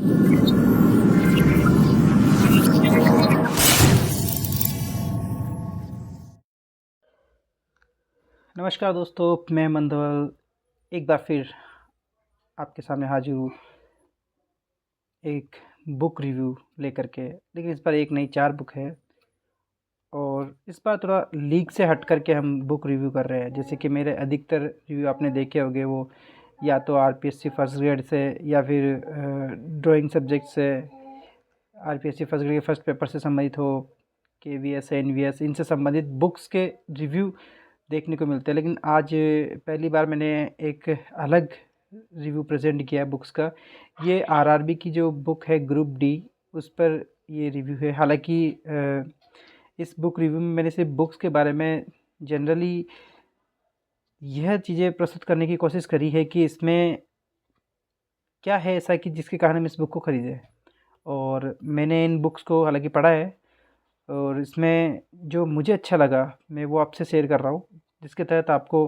नमस्कार दोस्तों, मैं मंधवल एक बार फिर आपके सामने हाजिर हूँ एक बुक रिव्यू लेकर के। लेकिन इस बार एक नहीं, 4 बुक है और इस बार थोड़ा लीग से हट करके हम बुक रिव्यू कर रहे हैं। जैसे कि मेरे अधिकतर रिव्यू आपने देखे होंगे, वो या तो आरपीएससी फर्स्ट ग्रेड से या फिर ड्राइंग सब्जेक्ट से, आरपीएससी फर्स्ट ग्रेड के फर्स्ट पेपर से संबंधित हो, केवीएस एनवीएस इनसे संबंधित बुक्स के रिव्यू देखने को मिलते हैं। लेकिन आज पहली बार मैंने एक अलग रिव्यू प्रेजेंट किया है बुक्स का। ये आरआरबी की जो बुक है ग्रुप डी, उस पर ये रिव्यू है। हालांकि इस बुक रिव्यू में मैंने सिर्फ बुक्स के बारे में जनरली यह चीज़ें प्रस्तुत करने की कोशिश करी है कि इसमें क्या है ऐसा कि जिसके कारण हम इस बुक को ख़रीदें। और मैंने इन बुक्स को हालांकि पढ़ा है और इसमें जो मुझे अच्छा लगा मैं वो आपसे शेयर कर रहा हूँ, जिसके तहत आपको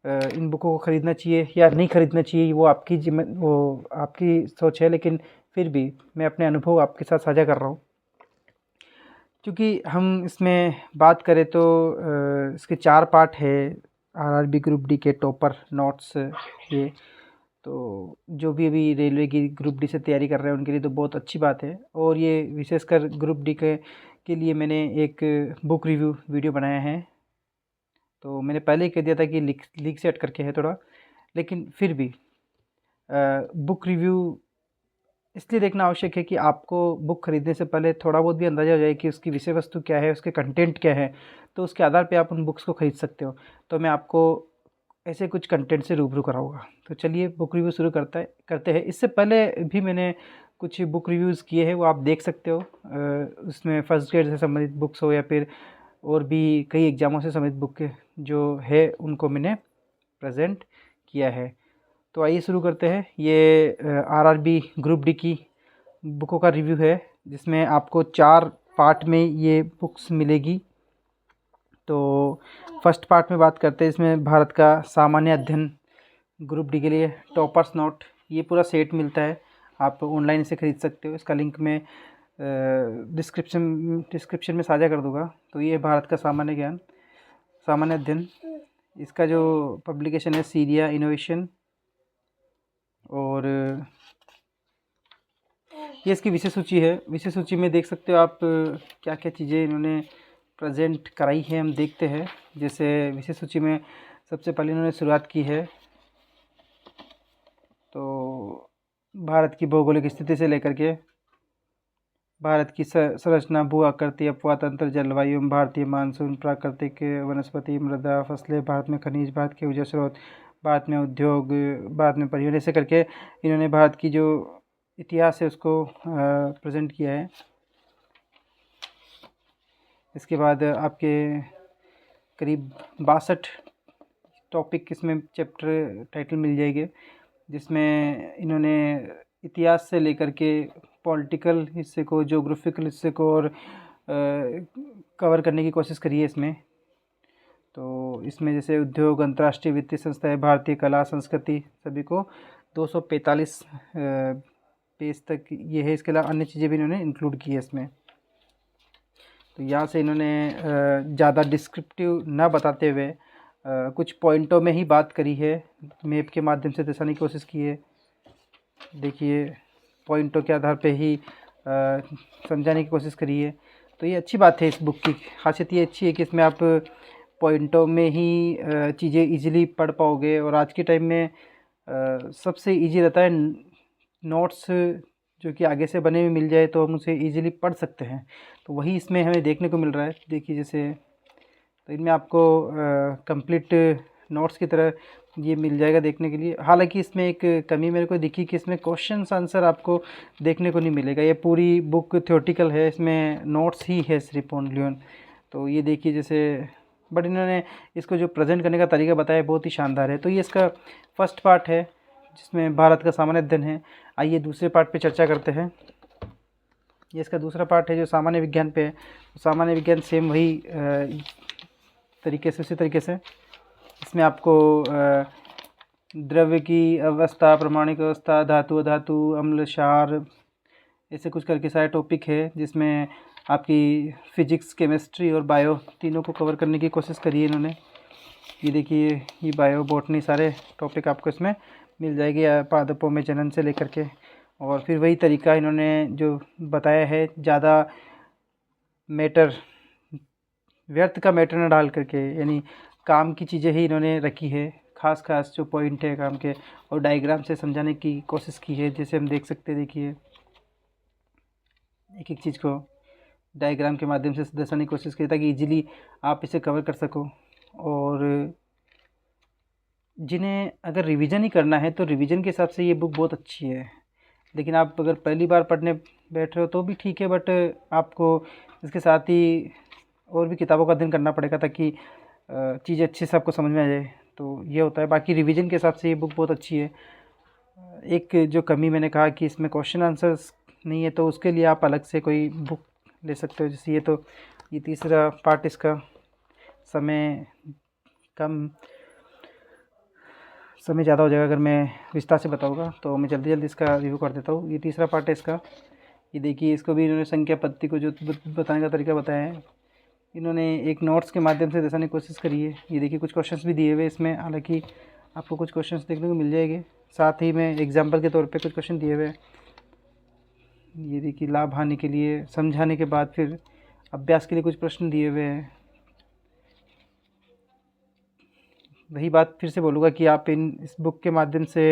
इन बुकों को ख़रीदना चाहिए या नहीं ख़रीदना चाहिए वो आपकी सोच है। लेकिन फिर भी मैं अपने अनुभव आपके साथ साझा कर रहा हूँ। क्योंकि हम इसमें बात करें तो इसके 4 पार्ट है। आरआरबी ग्रुप डी के टॉपर नोट्स ये तो जो भी अभी रेलवे की ग्रुप डी से तैयारी कर रहे हैं उनके लिए तो बहुत अच्छी बात है। और ये विशेषकर ग्रुप डी के लिए मैंने एक बुक रिव्यू वीडियो बनाया है। तो मैंने पहले ही कह दिया था कि लीक से हट करके है थोड़ा, लेकिन फिर भी बुक रिव्यू इसलिए देखना आवश्यक है कि आपको बुक ख़रीदने से पहले थोड़ा बहुत भी अंदाज़ा हो जाए कि उसकी विषय वस्तु क्या है, उसके कंटेंट क्या है, तो उसके आधार पे आप उन बुक्स को ख़रीद सकते हो। तो मैं आपको ऐसे कुछ कंटेंट से रूबरू कराऊँगा। तो चलिए बुक रिव्यू शुरू करते हैं। इससे पहले भी मैंने कुछ बुक रिव्यूज़ किए हैं, वो आप देख सकते हो। उसमें फर्स्ट ग्रेड से संबंधित बुक्स हो या फिर और भी कई एग्ज़ामों से संबंधित बुक जो है उनको मैंने प्रेजेंट किया है। तो आइए शुरू करते हैं। ये आरआरबी ग्रुप डी की बुकों का रिव्यू है, जिसमें आपको 4 पार्ट में ये बुक्स मिलेगी। तो फर्स्ट पार्ट में बात करते हैं, इसमें भारत का सामान्य अध्ययन ग्रुप डी के लिए टॉपर्स नोट, ये पूरा सेट मिलता है। आप ऑनलाइन इसे ख़रीद सकते हो। इसका लिंक मैं डिस्क्रिप्शन में साझा कर दूँगा। तो ये भारत का सामान्य अध्ययन, इसका जो पब्लिकेशन है सीरिया इनोवेशन। और ये इसकी विषय सूची है। विषय सूची में देख सकते हो आप क्या क्या चीज़ें इन्होंने प्रेजेंट कराई है, हम देखते हैं। जैसे विषय सूची में सबसे पहले इन्होंने शुरुआत की है तो भारत की भौगोलिक स्थिति से लेकर के भारत की संरचना, भू आकृति, अपवाह तंत्र, जलवायु, भारतीय मानसून, प्राकृतिक वनस्पति, मृदा, फसलें, भारत में खनिज, भारत के ऊर्जा स्रोत, भारत में उद्योग, भारत में परिवहन, ऐसे करके इन्होंने भारत की जो इतिहास है उसको प्रेजेंट किया है। इसके बाद आपके करीब 62 टॉपिक इसमें चैप्टर टाइटल मिल जाएंगे, जिसमें इन्होंने इतिहास से लेकर के पॉलिटिकल हिस्से को, ज्योग्राफिकल हिस्से को और कवर करने की कोशिश करी है इसमें। तो इसमें जैसे उद्योग, अंतर्राष्ट्रीय वित्तीय संस्थाएं, भारतीय कला संस्कृति, सभी को 245 पेज तक ये है। इसके अलावा अन्य चीज़ें भी इन्होंने इंक्लूड की है इसमें। तो यहाँ से इन्होंने ज़्यादा डिस्क्रिप्टिव ना बताते हुए कुछ पॉइंटों में ही बात करी है, मैप के माध्यम से दर्शाने की कोशिश की है। देखिए पॉइंटों के आधार पे ही समझाने की कोशिश करी है। तो ये अच्छी बात है। इस बुक की खासियत ये अच्छी है कि इसमें आप पॉइंटों में ही चीज़ें इजीली पढ़ पाओगे। और आज के टाइम में सबसे इजी रहता है नोट्स जो कि आगे से बने हुए मिल जाए तो हम उसे इजीली पढ़ सकते हैं। तो वही इसमें हमें देखने को मिल रहा है। देखिए जैसे तो इनमें आपको कंप्लीट नोट्स की तरह ये मिल जाएगा देखने के लिए। हालांकि इसमें एक कमी मेरे को दिखी कि इसमें क्वेश्चंस आंसर आपको देखने को नहीं मिलेगा। ये पूरी बुक थ्योरेटिकल है, इसमें नोट्स ही है सिर्फ ओनली। तो ये देखिए जैसे बट इन्होंने इसको जो प्रेजेंट करने का तरीका बताया बहुत ही शानदार है। तो ये इसका फर्स्ट पार्ट है जिसमें भारत का सामान्य अध्ययन है। आइए दूसरे पार्ट पे चर्चा करते हैं। ये इसका दूसरा पार्ट है जो सामान्य विज्ञान पे है। सामान्य विज्ञान सेम वही तरीके से, उसी तरीके से इसमें आपको द्रव्य की अवस्था, प्रामाणिक अवस्था, धातु अधातु, अम्ल क्षार, ऐसे कुछ करके सारे टॉपिक है जिसमें आपकी फिजिक्स, केमिस्ट्री और बायो तीनों को कवर करने की कोशिश करी है इन्होंने। ये देखिए, ये बायो, बॉटनी, सारे टॉपिक आपको इसमें मिल जाएगी पादपों में जनन से लेकर के। और फिर वही तरीका इन्होंने जो बताया है, ज़्यादा मैटर, व्यर्थ का मैटर न डाल करके, यानी काम की चीज़ें ही इन्होंने रखी है, खास खास जो पॉइंट है काम के, और डायग्राम से समझाने की कोशिश की है। जैसे हम देख सकते हैं, देखिए एक एक चीज़ को डायग्राम के माध्यम से दर्शाने की कोशिश की ताकि इजीली आप इसे कवर कर सको। और जिन्हें अगर रिवीजन ही करना है तो रिवीजन के हिसाब से ये बुक बहुत अच्छी है, लेकिन आप अगर पहली बार पढ़ने बैठ रहे हो तो भी ठीक है, बट आपको इसके साथ ही और भी किताबों का अध्ययन करना पड़ेगा ताकि चीज़ें अच्छे से आपको समझ में आ जाए। तो ये होता है। बाकी रिवीजन के हिसाब से ये बुक बहुत अच्छी है। एक जो कमी मैंने कहा कि इसमें क्वेश्चन आंसर्स नहीं है, तो उसके लिए आप अलग से कोई बुक ले सकते हो। जैसे ये तीसरा पार्ट, इसका समय ज़्यादा हो जाएगा अगर मैं विस्तार से बताऊंगा, तो मैं जल्दी इसका रिव्यू कर देता हूँ। ये तीसरा पार्ट है इसका। ये देखिए, इसको भी इन्होंने संख्या पद्धति को जो बताने का तरीका बताया है, इन्होंने एक नोट्स के माध्यम से दर्शाने की कोशिश करी है। ये देखिए, कुछ क्वेश्चंस भी दिए हुए इसमें, हालांकि आपको कुछ क्वेश्चंस देखने को मिल जाएंगे, साथ ही में एग्जाम्पल के तौर पे कुछ क्वेश्चन दिए हुए हैं। ये देखिए, लाभ हानि के लिए समझाने के बाद फिर अभ्यास के लिए कुछ प्रश्न दिए हुए हैं। वही बात फिर से बोलूँगा कि आप इस बुक के माध्यम से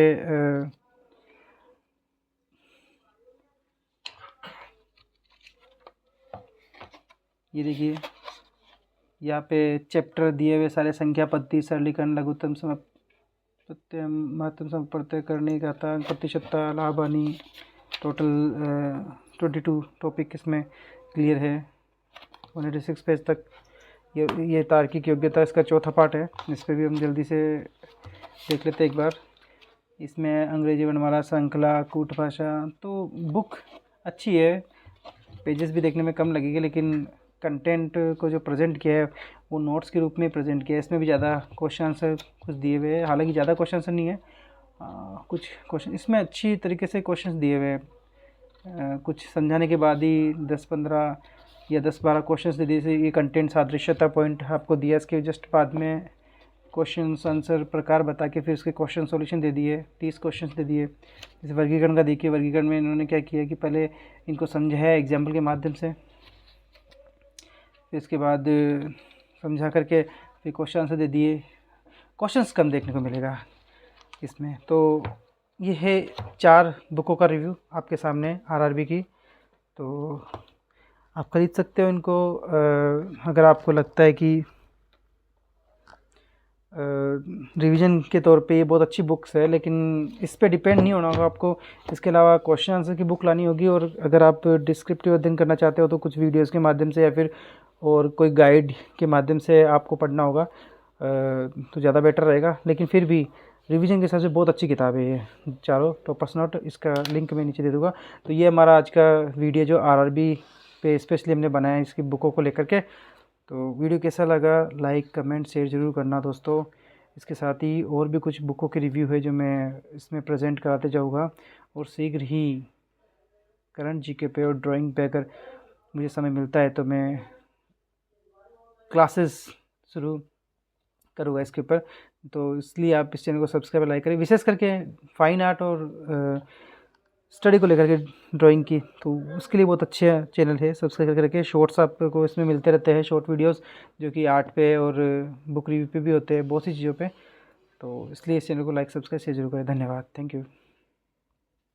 ये देखिए, यहाँ पे चैप्टर दिए हुए सारे, संख्या पद्धति, सरलीकरण, लघुत्तम प्रत्यय, महत्तम प्रत्यय करने का था, प्रतिशतता, लाभ हानि, टोटल 22 टॉपिक इसमें क्लियर है 186 पेज तक। ये तार्किक योग्यता इसका चौथा पार्ट है। इस पर भी हम जल्दी से देख लेते हैं एक बार। इसमें अंग्रेजी वर्णमाला, श्रृंखला, कूट भाषा। तो बुक अच्छी है, पेजेस भी देखने में कम लगेंगे, लेकिन कंटेंट को जो प्रेजेंट किया है वो नोट्स के रूप में प्रेजेंट किया है। इसमें भी ज़्यादा क्वेश्चन आंसर कुछ दिए हुए हैं, हालांकि ज़्यादा क्वेश्चन आंसर नहीं है, कुछ क्वेश्चन इसमें अच्छी तरीके से क्वेश्चन दिए हुए हैं। कुछ समझाने के बाद ही 10-15 या 10-12 क्वेश्चन दे दिए। ये कंटेंट सादृश्यता पॉइंट आपको दिया, इसके जस्ट बाद में क्वेश्चन आंसर प्रकार बता के फिर उसके क्वेश्चन सॉल्यूशन दे दिए। 30 क्वेश्चन दे दिए। जैसे वर्गीकरण का देखिए, वर्गीकरण में इन्होंने क्या किया कि पहले इनको समझाया एग्जाम्पल के माध्यम से, फिर इसके बाद समझा करके फिर क्वेश्चन आंसर दे दिए। क्वेश्चंस कम देखने को मिलेगा इसमें। तो ये है 4 बुकों का रिव्यू आपके सामने आरआरबी की। तो आप खरीद सकते हो इनको अगर आपको लगता है कि रिवीजन के तौर पे ये बहुत अच्छी बुक्स है, लेकिन इस पे डिपेंड नहीं होना होगा आपको। इसके अलावा क्वेश्चन आंसर की बुक लानी होगी, और अगर आप डिस्क्रिप्टिव अध्ययन करना चाहते हो तो कुछ वीडियोस के माध्यम से या फिर और कोई गाइड के माध्यम से आपको पढ़ना होगा, तो ज़्यादा बेटर रहेगा। लेकिन फिर भी रिवीजन के हिसाब से बहुत अच्छी किताब है ये चारों। टॉपर्स नोट, इसका लिंक मैं नीचे दे दूँगा। तो ये हमारा आज का वीडियो जो आरआरबी पे स्पेशली हमने बनाया है इसकी बुकों को लेकर के। तो वीडियो कैसा लगा, लाइक कमेंट शेयर ज़रूर करना दोस्तों। इसके साथ ही और भी कुछ बुकों के रिव्यू है जो मैं इसमें प्रेजेंट कराते जाऊँगा, और शीघ्र ही करंट जीके पे और ड्राइंग पे अगर मुझे समय मिलता है तो मैं क्लासेस शुरू करूँगा इसके ऊपर। तो इसलिए आप इस चैनल को सब्सक्राइब और लाइक करें, विशेष करके फाइन आर्ट और स्टडी को लेकर के, ड्राइंग की, तो उसके लिए बहुत अच्छा चैनल है। सब्सक्राइब करके शॉर्ट्स आपको इसमें मिलते रहते हैं, शॉर्ट वीडियोस जो कि आर्ट पे और बुक रिव्यू पे भी होते हैं, बहुत सी चीज़ों पे। तो इसलिए इस चैनल को लाइक सब्सक्राइब शेयर जरूर करें। धन्यवाद, थैंक यू।